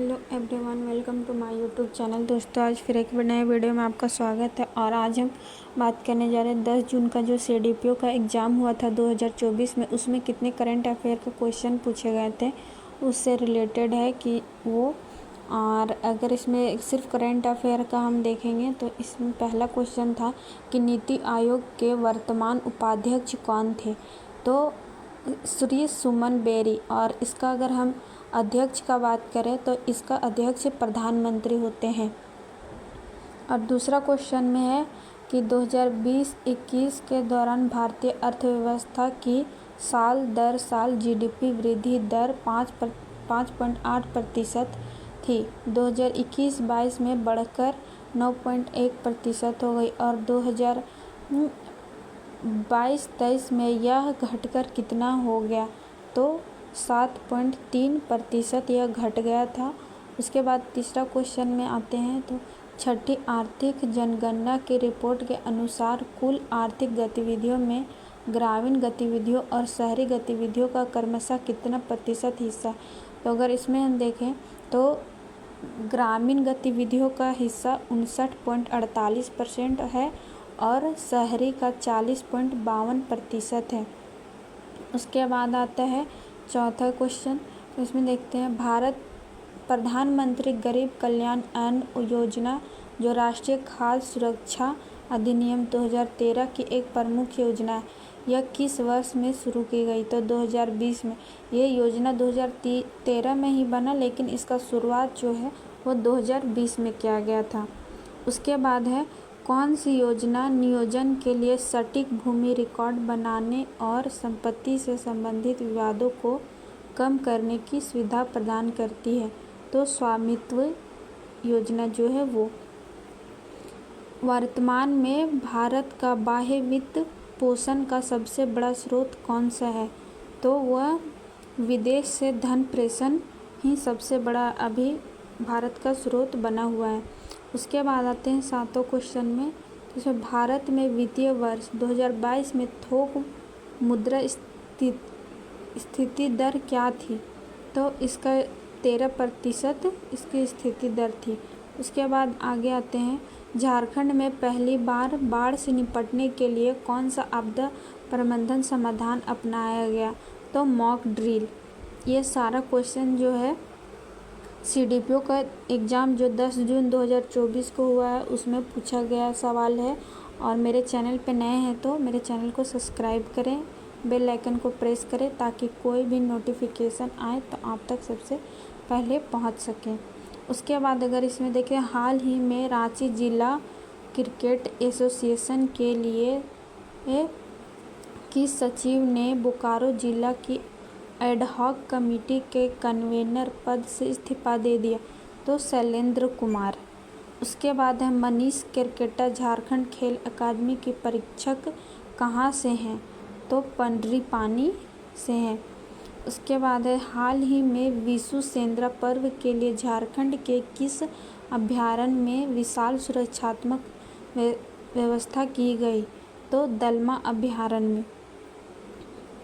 Hello everyone, welcome to my YouTube channel. दोस्तों, आज फिर एक नए वीडियो में आपका स्वागत है। और आज हम बात करने जा रहे हैं 10 जून का जो CDPO का एग्ज़ाम हुआ था 2024 में, उसमें कितने करंट अफेयर के क्वेश्चन पूछे गए थे, उससे रिलेटेड है कि वो। और अगर इसमें सिर्फ करंट अफेयर का हम देखेंगे तो इसमें पहला क्वेश्चन था कि नीति आयोग के वर्तमान उपाध्यक्ष कौन थे, तो श्री सुमन बेरी। और इसका अगर हम अध्यक्ष का बात करें तो इसका अध्यक्ष प्रधानमंत्री होते हैं। और दूसरा क्वेश्चन में है कि 2020-21 के दौरान भारतीय अर्थव्यवस्था की साल दर साल GDP वृद्धि दर 5.8% थी। 2021-22 में बढ़कर 9.1% हो गई और 2022-23 में यह घटकर कितना हो गया, तो 7.3% यह घट गया था। उसके बाद तीसरा क्वेश्चन में आते हैं तो छठी आर्थिक जनगणना की रिपोर्ट के अनुसार कुल आर्थिक गतिविधियों में ग्रामीण गतिविधियों और शहरी गतिविधियों का क्रमशः कितना प्रतिशत हिस्सा। तो अगर इसमें हम देखें तो ग्रामीण गतिविधियों का हिस्सा 59.48% है और शहरी का 40.52% है। उसके बाद आता है चौथा क्वेश्चन, तो इसमें देखते हैं भारत प्रधानमंत्री गरीब कल्याण अन्न योजना जो राष्ट्रीय खाद्य सुरक्षा अधिनियम 2013 की एक प्रमुख योजना है, यह किस वर्ष में शुरू की गई, तो 2020 में। ये योजना 2013 में ही बना, लेकिन इसका शुरुआत जो है वो 2020 में किया गया था। उसके बाद है कौन सी योजना नियोजन के लिए सटीक भूमि रिकॉर्ड बनाने और संपत्ति से संबंधित विवादों को कम करने की सुविधा प्रदान करती है, तो स्वामित्व योजना जो है वो। वर्तमान में भारत का बाह्य वित्त पोषण का सबसे बड़ा स्रोत कौन सा है, तो वह विदेश से धन प्रेषण ही सबसे बड़ा अभी भारत का स्रोत बना हुआ है। उसके बाद आते हैं सातों क्वेश्चन में, तो इसमें भारत में वित्तीय वर्ष 2022 में थोक मुद्रा स्थिति दर क्या थी, तो इसका 13% इसकी स्थिति दर थी। उसके बाद आगे आते हैं झारखंड में पहली बार बाढ़ से निपटने के लिए कौन सा आपदा प्रबंधन समाधान अपनाया गया, तो मॉक ड्रिल। ये सारा क्वेश्चन जो है CDPO का एग्ज़ाम जो 10 जून 2024 को हुआ है उसमें पूछा गया सवाल है। और मेरे चैनल पे नए हैं तो मेरे चैनल को सब्सक्राइब करें, बेल आइकन को प्रेस करें ताकि कोई भी नोटिफिकेशन आए तो आप तक सबसे पहले पहुंच सकें। उसके बाद अगर इसमें देखें, हाल ही में रांची जिला क्रिकेट एसोसिएशन के लिए की सचिव ने बोकारो जिला की एडहॉक कमेटी के कन्वेनर पद से इस्तीफा दे दिया, तो शैलेंद्र कुमार। उसके बाद है मनीष क्रिकेटर झारखंड खेल अकादमी के परीक्षक कहाँ से हैं, तो पंडरीपानी से हैं। उसके बाद है हाल ही में विशु सेंद्रा पर्व के लिए झारखंड के किस अभयारण्य में विशाल सुरक्षात्मक व्यवस्था की गई, तो दलमा अभयारण्य में।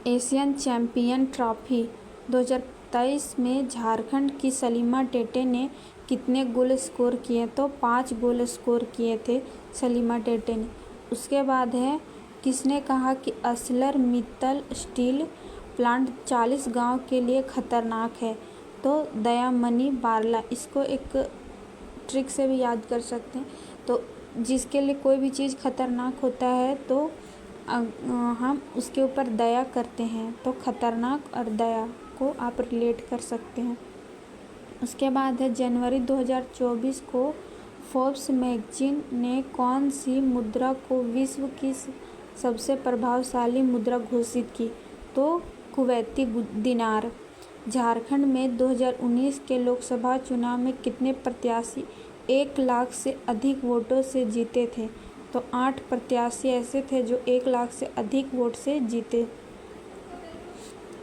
एशियन चैंपियन ट्रॉफी 2023 में झारखंड की सलीमा टेटे ने कितने गोल स्कोर किए, तो 5 गोल स्कोर किए थे सलीमा टेटे ने। उसके बाद है किसने कहा कि असलर मित्तल स्टील प्लांट 40 गांव के लिए खतरनाक है, तो दयामणि बारला। इसको एक ट्रिक से भी याद कर सकते हैं, तो जिसके लिए कोई भी चीज़ खतरनाक होता है तो हम उसके ऊपर दया करते हैं, तो खतरनाक और दया को आप रिलेट कर सकते हैं। उसके बाद है जनवरी 2024 को फोर्ब्स मैगजीन ने कौन सी मुद्रा को विश्व की सबसे प्रभावशाली मुद्रा घोषित की, तो कुवैती दिनार। झारखंड में 2019 के लोकसभा चुनाव में कितने प्रत्याशी 1 लाख से अधिक वोटों से जीते थे, तो 8 प्रत्याशी ऐसे थे जो 1 लाख से अधिक वोट से जीते।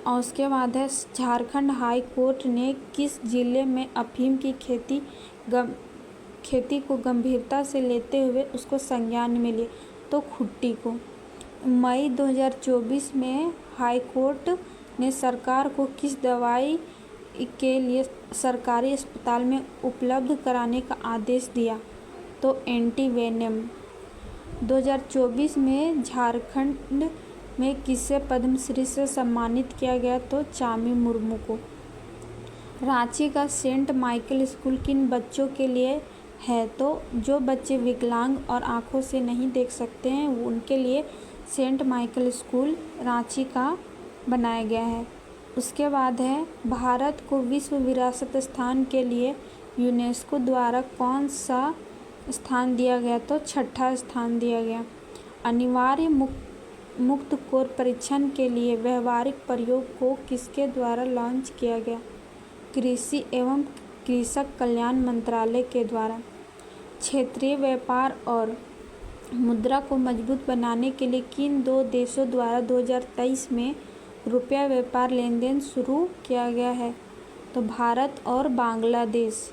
और उसके बाद है झारखंड हाई कोर्ट ने किस जिले में अफीम की खेती को गंभीरता से लेते हुए उसको संज्ञान में लिया, तो खुट्टी को। मई 2024 में हाई कोर्ट ने सरकार को किस दवाई के लिए सरकारी अस्पताल में उपलब्ध कराने का आदेश दिया। तो एंटीवेनम। 2024 में झारखंड में किसे पद्मश्री से सम्मानित किया गया? तो चामी मुर्मू को। रांची का सेंट माइकल स्कूल किन बच्चों के लिए है? तो जो बच्चे विकलांग और आंखों से नहीं देख सकते हैं उनके लिए सेंट माइकल स्कूल रांची का बनाया गया है। उसके बाद है भारत को विश्व विरासत स्थान के लिए यूनेस्को द्वारा कौन सा स्थान दिया गया? तो छठा स्थान दिया गया। अनिवार्य मुक्त कोर परीक्षण के लिए व्यवहारिक प्रयोग को किसके द्वारा लॉन्च किया गया? कृषि एवं कृषक कल्याण मंत्रालय के द्वारा। क्षेत्रीय व्यापार और मुद्रा को मजबूत बनाने के लिए किन दो देशों द्वारा 2023 में रुपया व्यापार लेन देन शुरू किया गया है? तो भारत और बांग्लादेश।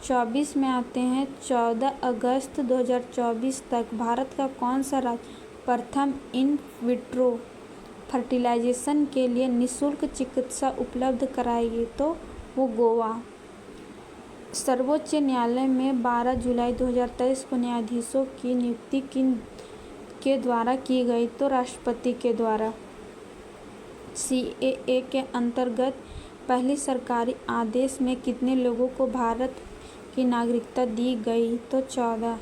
24 में आते हैं 14 अगस्त 2024 तक भारत का कौन सा राज्य प्रथम इन विट्रो फर्टिलाइजेशन के लिए निःशुल्क चिकित्सा उपलब्ध कराएगी? तो वो गोवा। सर्वोच्च न्यायालय में 12 जुलाई 2023 को न्यायाधीशों की नियुक्ति किन के द्वारा की गई? तो राष्ट्रपति के द्वारा। CAA के अंतर्गत पहली सरकारी आदेश में कितने लोगों को भारत की नागरिकता दी गई? तो 14।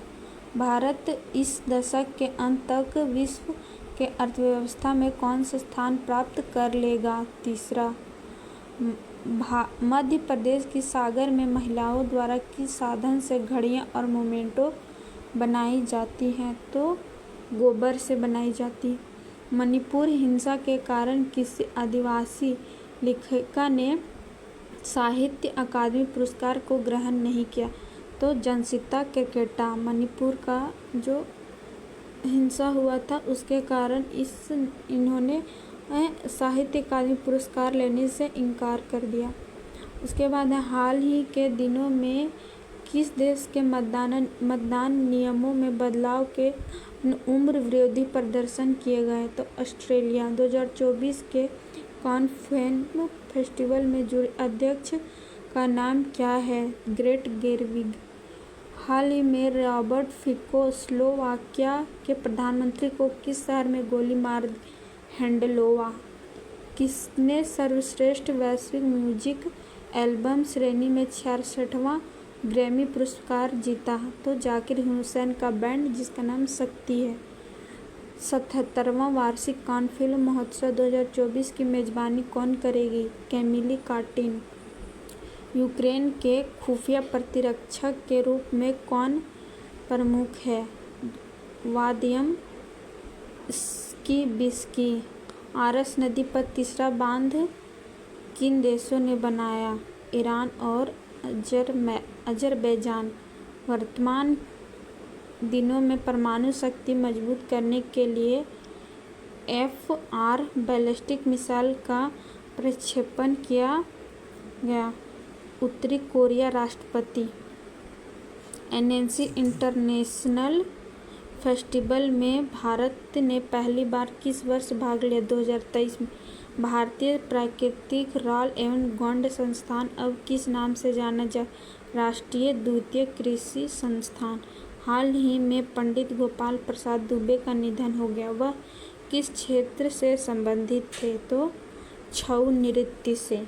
भारत इस दशक के अंत तक विश्व के अर्थव्यवस्था में कौन सा स्थान प्राप्त कर लेगा? तीसरा। मध्य प्रदेश की सागर में महिलाओं द्वारा किस साधन से घड़ियां और मोमेंटो बनाई जाती हैं? तो गोबर से बनाई जाती। मणिपुर हिंसा के कारण किसी आदिवासी लेखिका ने साहित्य अकादमी पुरस्कार को ग्रहण नहीं किया? तो जंसिता केरकेट्टा। मणिपुर का जो हिंसा हुआ था उसके कारण इन्होंने साहित्य अकादमी पुरस्कार लेने से इनकार कर दिया। उसके बाद हाल ही के दिनों में किस देश के मतदान नियमों में बदलाव के उम्र विरोधी प्रदर्शन किए गए? तो ऑस्ट्रेलिया। 2024 के कान फिल्म फेस्टिवल में जुरी अध्यक्ष का नाम क्या है? ग्रेट गेरविग। हाल ही में रॉबर्ट फिको स्लोवाकिया के प्रधानमंत्री को किस शहर में गोली मार दी? हैंडलोवा। किसने सर्वश्रेष्ठ वैश्विक म्यूजिक एल्बम श्रेणी में 66वां ग्रैमी पुरस्कार जीता? तो जाकिर हुसैन का बैंड जिसका नाम शक्ति है। 77वां वार्षिक कान फिल्म महोत्सव 2024 की मेजबानी कौन करेगी? कैमिली कार्टिन। यूक्रेन के खुफिया प्रतिरक्षक के रूप में कौन प्रमुख है? वादिम स्किबिस्की। आरस नदी पर तीसरा बांध किन देशों ने बनाया? ईरान और अजरबैजान। वर्तमान दिनों में परमाणु शक्ति मजबूत करने के लिए FR बैलिस्टिक मिसाइल का प्रक्षेपण किया गया। उत्तरी कोरिया राष्ट्रपति। NNC इंटरनेशनल फेस्टिवल में भारत ने पहली बार किस वर्ष भाग लिया? 2023 में। भारतीय प्राकृतिक राल एवं गौंड संस्थान अब किस नाम से जाना जाए? राष्ट्रीय द्वितीयक कृषि संस्थान। हाल ही में पंडित गोपाल प्रसाद दुबे का निधन हो गया। वह किस क्षेत्र से संबंधित थे? तो छऊ नृत्य से।